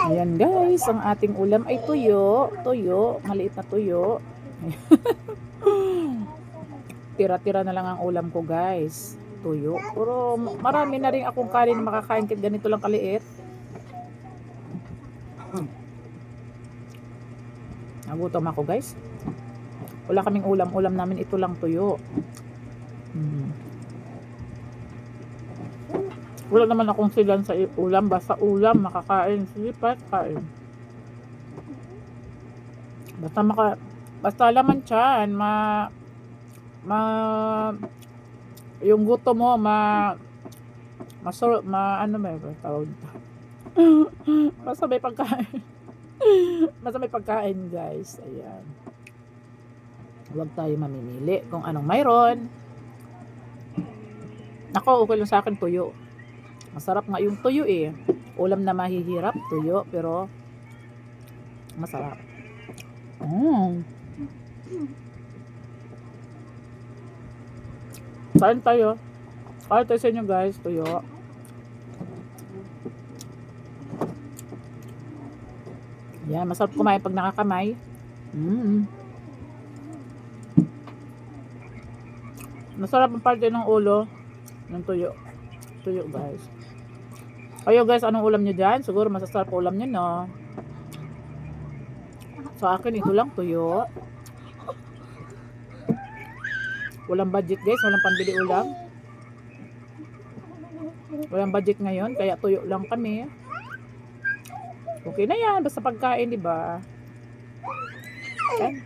Ayan guys, ang ating ulam ay tuyo. Tuyo, maliit na tuyo. Tira-tira na lang ang ulam ko guys. Tuyo. Pero marami na rin akong kanin na makakain kahit ganito lang kaliit. Nagutom ako guys. Wala kaming ulam. Ulam namin ito lang tuyo. Wala naman akong silan sa ulam. Basta ulam, makakain. Sige pa, kain. Basta laman tiyan, yung gusto mo, ano may tawag dito? Basta may pagkain. Basta may pagkain guys. Ayan. Huwag tayo mamimili kung anong mayroon. Ako, okay lang sa akin tuyo. Masarap nga yung tuyo eh. Ulam na mahihirap, tuyo, pero masarap. Kain tayo. Kain tayo sa inyo guys, tuyo. Yan, masarap kumain pag nakakamay. Masarap ang parte ng ulo ng tuyo. Tuyo guys. Kayo guys, anong ulam nyo dyan? Siguro masasarap ulam nyo, no? Sa akin, ito lang, tuyo. Walang budget guys, walang pambili ulam. Walang budget ngayon, kaya tuyo lang kami. Okay na yan, basta pagkain, di ba? Okay.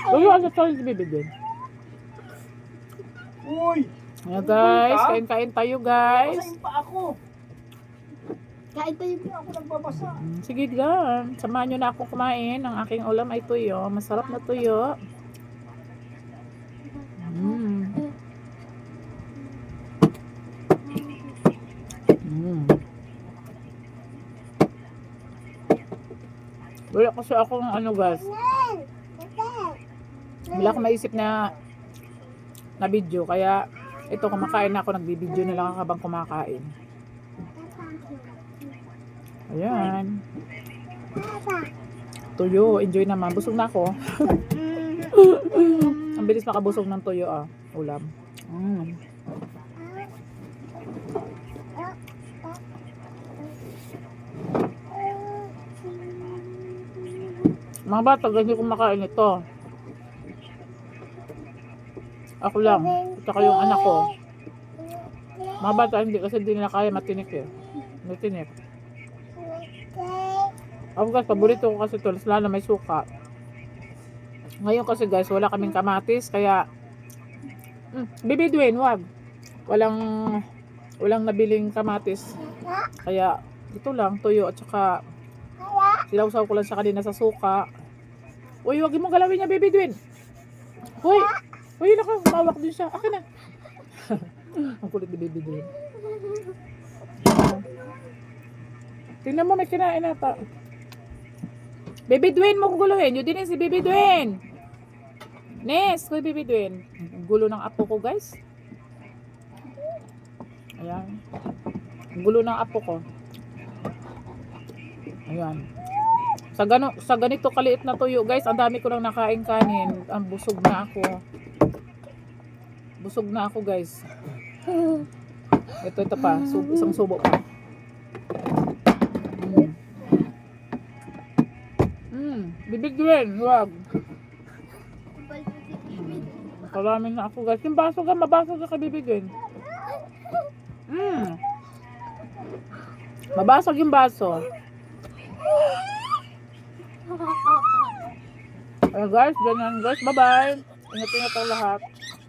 Tuyo, ano tayo bibigyan? Uy! Ayan guys, kain-kain tayo guys. Basahin pa ako. Kain tayo po ako nagbabasa. Sige lang, samahan nyo na ako kumain. Ang aking ulam ay tuyo. Masarap na tuyo. Wala kasi akong ano guys. Wala akong maisip na video. Kaya ito, kumakain na ako. Nagbibideo na lang ako habang kumakain. Ayan. Tuyo, enjoy naman. Busog na ako. Ang bilis makabusog ng tuyo ah. Ulam. Mga bata, hindi kumakain ito. Ako lang. Tsaka yung anak ko. Mga bata, hindi kasi hindi nila kaya matinik eh. Matinik. Ako guys, paborito ko kasi ito. Lalo may suka. Ngayon kasi guys, wala kaming kamatis. Kaya, Baby Dwayne, wag. Walang nabiling kamatis. Kaya, ito lang, tuyo at saka silawsaw ko lang sa kanina sa suka. Uy, wag mo galawin niya, Baby Dwayne. Uy, umawak din siya. Akin na. Ang kulit ni Baby Dwayne. Tingnan mo, may kinain ata. Baby Dwayne mo guguluhin. Yun din si Baby Dwayne. Nes, kuy Baby Dwayne. Ang gulo ng apo ko, guys. Ayan. Ang gulo ng apo ko. Ayan. Sa ganito kaliit na tuyo, guys, ang dami ko nang nakain kanin. Ang busog na ako. Busog na ako, guys. Ito pa. Isang subo pa. Bibig din. Wag. Kalamin na ako, guys. Yung baso ka, mabasag ka bibigin. Mabasag yung baso. Guys, ganyan guys. Bye-bye. Ingat-ingat ang lahat.